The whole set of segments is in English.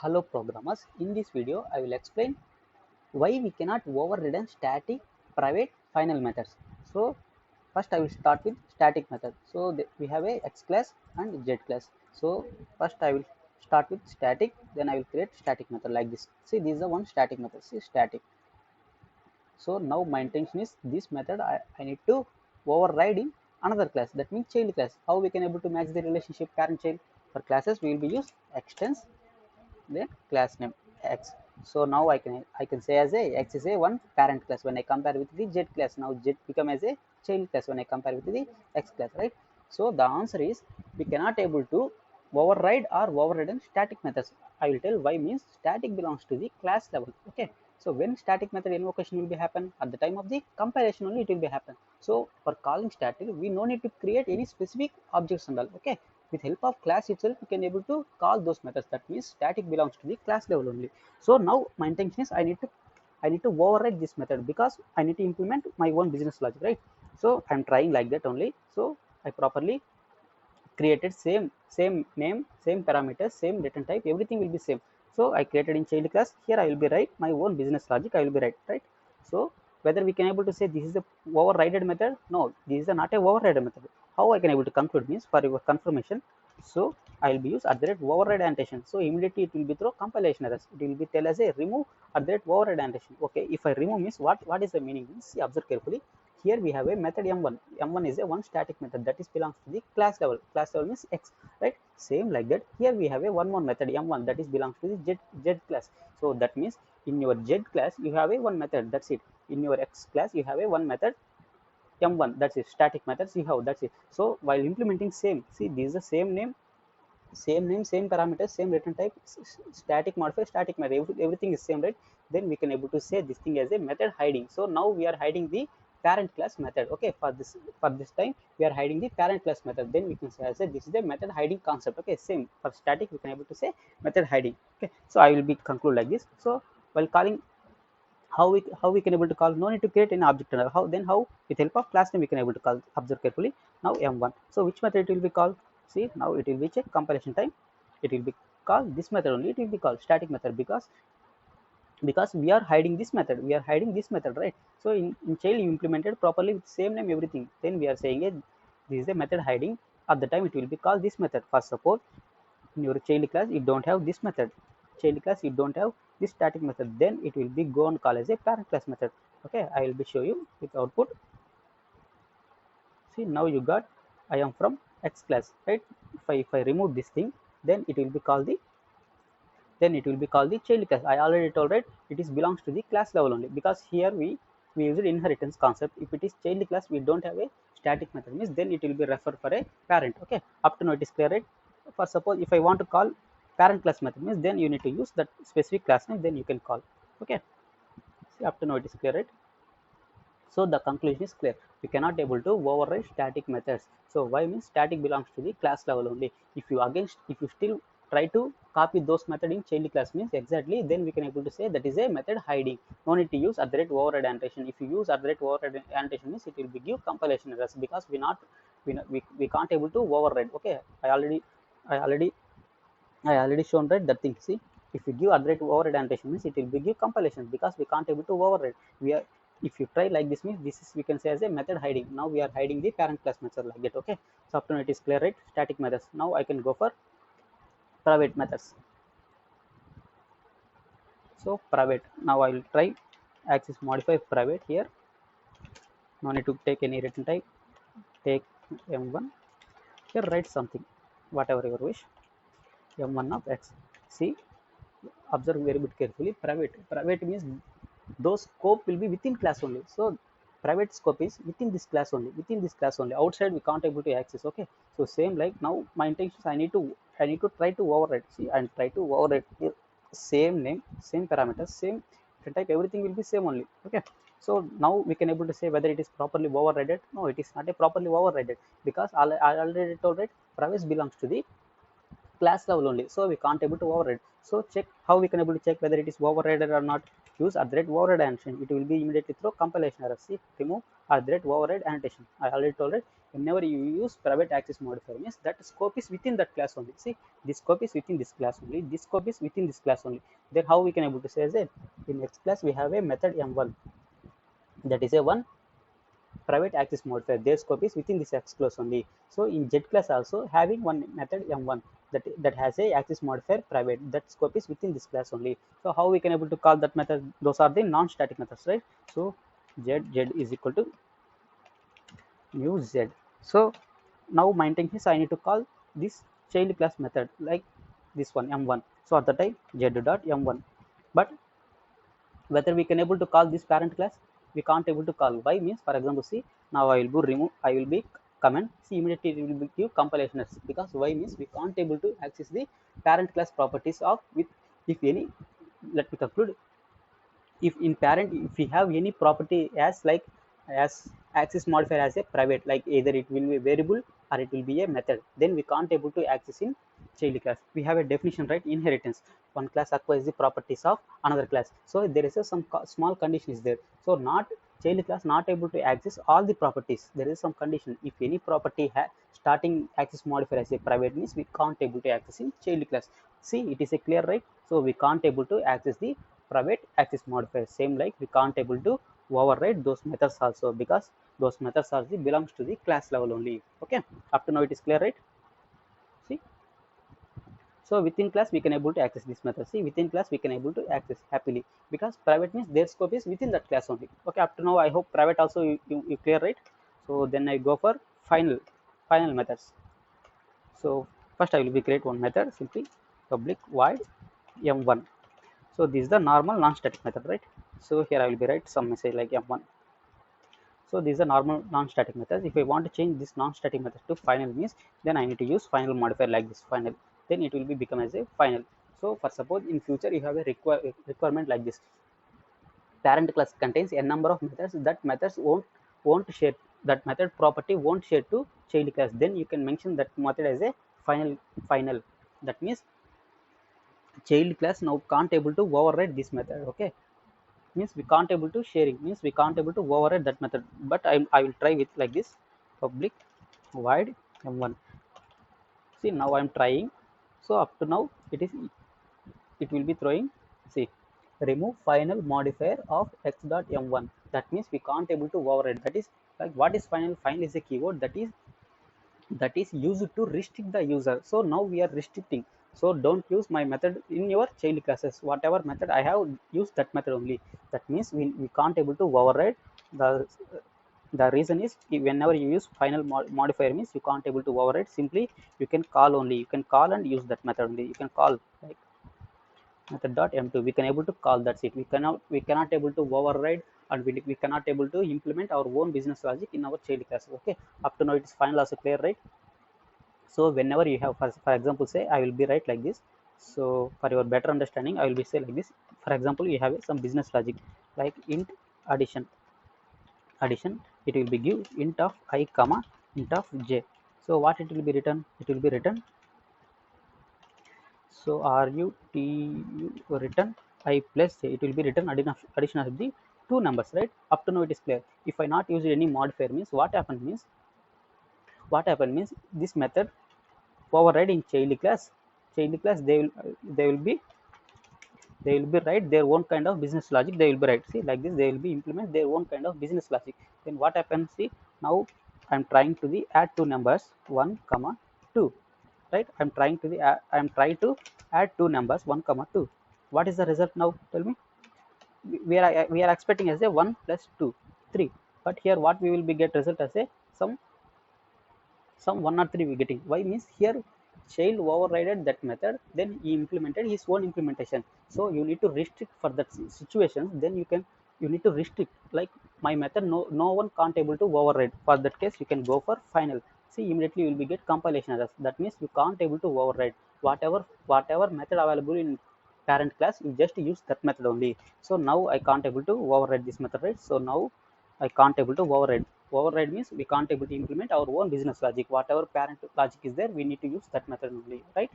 Hello programmers, in this video I will explain why we cannot override static private final methods. So first I will start with static method. So we have a X class and Z class. So first I will start with static, then I will create static method like this. See, this is the one static method. See, static. So now my intention is this method I need to override in another class, that means child class. How we can able to match the relationship parent child? For classes we will be use extends then class name X. So now I can say as a X is a one parent class when I compare with the Z class. Now Z become as a child class when I compare with the X class, right? So the answer is we cannot able to override or override static methods. I will tell why. Means static belongs to the class level. Okay. So when static method invocation will be happen at the time of the compilation only it will be happen. So for calling static we no need to create any specific objects and all. Okay. With help of class itself we can able to call those methods. That means static belongs to the class level only. So now my intention is I need to override this method because I need to implement my own business logic, right? So I'm trying like that only. So I properly created same name, same parameters, same return type, everything will be same. So I created in child class. Here I will be write my own business logic. I will be right. So whether we can able to say this is the overridden method? No, this is not a overridden method. How I can able to conclude? Means for your confirmation, so I will be use at the rate override annotation. So immediately it will be through compilation errors. It will be tell as a remove at the rate override annotation. Okay, if I remove means what is the meaning? Means see, observe carefully. Here we have a method m1. M1 is a one static method that is belongs to the class level. Class level means X, right? Same like that. Here we have a one more method m1 that is belongs to the Z class. So that means in your Z class you have a one method. That's it. In your X class you have a one method m1. That's it. Static methods you have. That's it. So while implementing same, see this is the same name, same parameters, same return type, static modifier, static method, everything is same, right? Then we can able to say this thing as a method hiding. So now we are hiding the parent class method. Okay, for this time we are hiding the parent class method. Then we can say as a this is the method hiding concept. Okay, same for static we can able to say method hiding. Okay, so I will be conclude like this. So while calling, how we can able to call? No need to create any object. How with help of class name we can able to call? Observe carefully. Now m1. So which method it will be called? See, now it will be check compilation time. It will be called this method only. It will be called static method because we are hiding this method. We are hiding this method, right? So in child you implemented properly with same name everything. Then we are saying it, this is a method hiding. At the time it will be called this method. For suppose in your child class you don't have this method, child class you don't have this static method, then it will be go and call as a parent class method. Okay, I will be show you with output. See, now you got I am from X class, right? If I remove this thing, then it will be called the child class. I already told, right? It is belongs to the class level only because here we use inheritance concept. If it is child class we don't have a static method, means then it will be refer for a parent. Okay, up to now it is clear, right? For suppose if I want to call parent class method, means then you need to use that specific class name, then you can call. Okay, see, up to now it is clear, right? So the conclusion is clear. We cannot able to override static methods. So why? Means static belongs to the class level only. If you still try to copy those method in child class, means exactly then we can able to say that is a method hiding. No need to use at the rate override annotation. If you use at the rate override annotation, means it will be give compilation errors because we can't able to override. Okay, I already I already shown, right, that thing. See, if you give array to override annotation, means it will be give compilation because we can't able to override. We are If you try like this, means this is we can say as a method hiding. Now we are hiding the parent class method like that. Okay, so up to now it is clear, right? Static methods. Now I can go for private methods. So private. Now I will try access modify private here. No need to take any return type. Take m1. Here write something, whatever your wish. M1 of x. See, observe very bit carefully. Private means those scope will be within class only. So private scope is within this class only, outside we can't able to access. Okay, so same like now my intentions, I need to try to override. See, and try to override same name, same parameters, same type, everything will be same only. Okay, so now we can able to say whether it is properly overridden. No, it is not a properly overridden because I already told, right, private belongs to the class level only, so we can't able to override. So check how we can able to check whether it is overridden or not. Use at the rate override annotation. It will be immediately through compilation error. See, remove at the rate override annotation. I already told it. whenever you use private access modifier means that scope is within that class only. See, this scope is within this class only, this scope is within this class only. Then how we can able to say is that in X class we have a method m1, that is a one private access modifier, their scope is within this X class only. So in Z class also having one method m1 that has a access modifier private, that scope is within this class only. So how we can able to call that method? Those are the non-static methods, right? So z is equal to new z. So now my intent is I need to call this child class method like this one m1. So at the time z dot m1, but whether we can able to call this parent class, we can't able to call. Why means, for example, see, now I will be comment, see, immediately it will be give compilation errors, because why means we can't able to access the parent class properties of with, if any, let me conclude, if in parent if we have any property as like as access modifier as a private, like either it will be a variable or it will be a method, then we can't able to access in child class. We have a definition, right? Inheritance, one class acquires the properties of another class. So there is a some small condition is there. So not child class not able to access all the properties, there is some condition. If any property starting access modifier as a private means we can't able to access in child class. See, it is a clear, right? So we can't able to access the private access modifier. Same like we can't able to override those methods also, because those methods are the belongs to the class level only. Okay, up to now it is clear, right? See, so within class we can able to access this method. See, within class we can able to access happily, because private means their scope is within that class only. Okay, up to now I hope private also you clear, right? So then I go for final methods. So first I will be create one method, simply public void m1. So this is the normal non-static method, right? So here I will be write some message like m1. So this is a normal non-static method. If I want to change this non-static method to final means, then I need to use final modifier like this final. Then it will be become as a final. So for suppose in future you have a requirement like this. Parent class contains a number of methods. That methods won't share, that method property won't share to child class. Then you can mention that method as a final. That means child class now can't able to override this method. Okay, means we can't able to sharing, means we can't able to override that method. But I will try with like this public void m1. See, now I'm trying. So up to now it will be throwing, see, remove final modifier of x dot m1. That means we can't able to override. That is like, what is final? Final is a keyword that is used to restrict the user. So now we are restricting. So don't use my method in your child classes. Whatever method I have used, that method only. That means we can't able to override. The reason is, whenever you use final modifier means you can't able to override. Simply you can call only, you can call and use that method only. You can call like method dot m2, we can able to call, that's it. We cannot able to override, and we cannot able to implement our own business logic in our child class. Okay, up to now it is final also clear, right? So whenever you have, for example, say I will be write like this. So for your better understanding I will be say like this. For example, you have some business logic like int addition, it will be give int of I comma int of j. So what it will be written? It will be written, so return I plus j. It will be written addition of the two numbers, right? Up to now it is clear. If I not use any modifier means, what happened means this method override in child class. They will be write their own kind of business logic. They will be write, see, like this, they will be implement their own kind of business logic. Then what happens? See, now I'm trying to the add two numbers 1 comma 2, right? I'm trying to add two numbers 1 comma 2. What is the result now? Tell me. We are expecting as a 1 plus 2 3, but here what we will be get result as a some 1 or 3 we getting. Why means here child overrided that method, then he implemented his own implementation. So you need to restrict for that situation. Then you need to restrict, like my method no one can't able to override. For that case you can go for final. See, immediately you will be get compilation errors. That means you can't able to override whatever method available in parent class, you just use that method only. So now I can't able to override this method, right? So now I can't able to override. Override means we can't able to implement our own business logic. Whatever parent logic is there, we need to use that method only, right?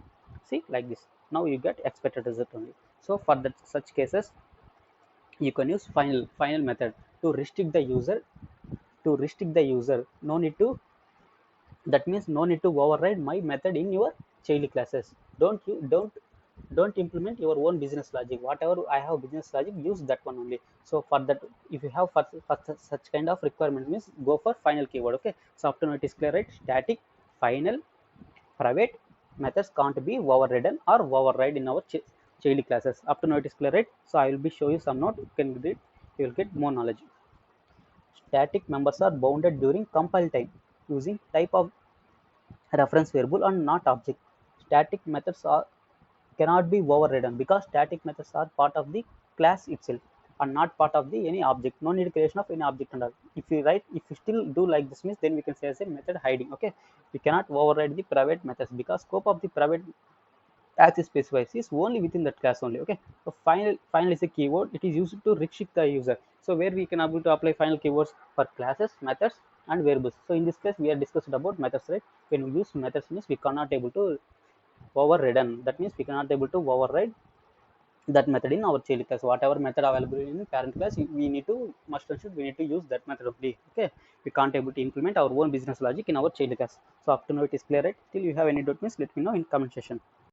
See, like this. Now you get expected result only. So for that such cases, you can use final method to restrict the user. No need to That means no need to override my method in your child classes. Don't implement your own business logic. Whatever I have business logic, use that one only. So for that, if you have for such kind of requirement, means go for final keyword. Okay, so up to now it is clear, right? Static, final, private methods can't be overridden or override in our child classes. Up to now it is clear, right? So I will be show you some note. You can read, you will get more knowledge. Static members are bounded during compile time using type of reference variable and not object. Static methods cannot be overridden because static methods are part of the class itself and not part of the any object. No need creation of any object and all. If you still do like this means, then we can say as a method hiding. Okay, we cannot override the private methods because scope of the private as it specifies is only within that class only. Okay, so final is a keyword. It is used to restrict the user. So where we can able to apply final keywords for classes, methods, and variables. So in this case, we are discussed about methods, right? When we use methods means we cannot able to overridden. That means we cannot able to override that method in our child class. Whatever method available in parent class, we need to must and should we need to use that method only. Okay, we can't able to implement our own business logic in our child class. So up to now it is clear, right? Still you have any doubt means let me know in comment section.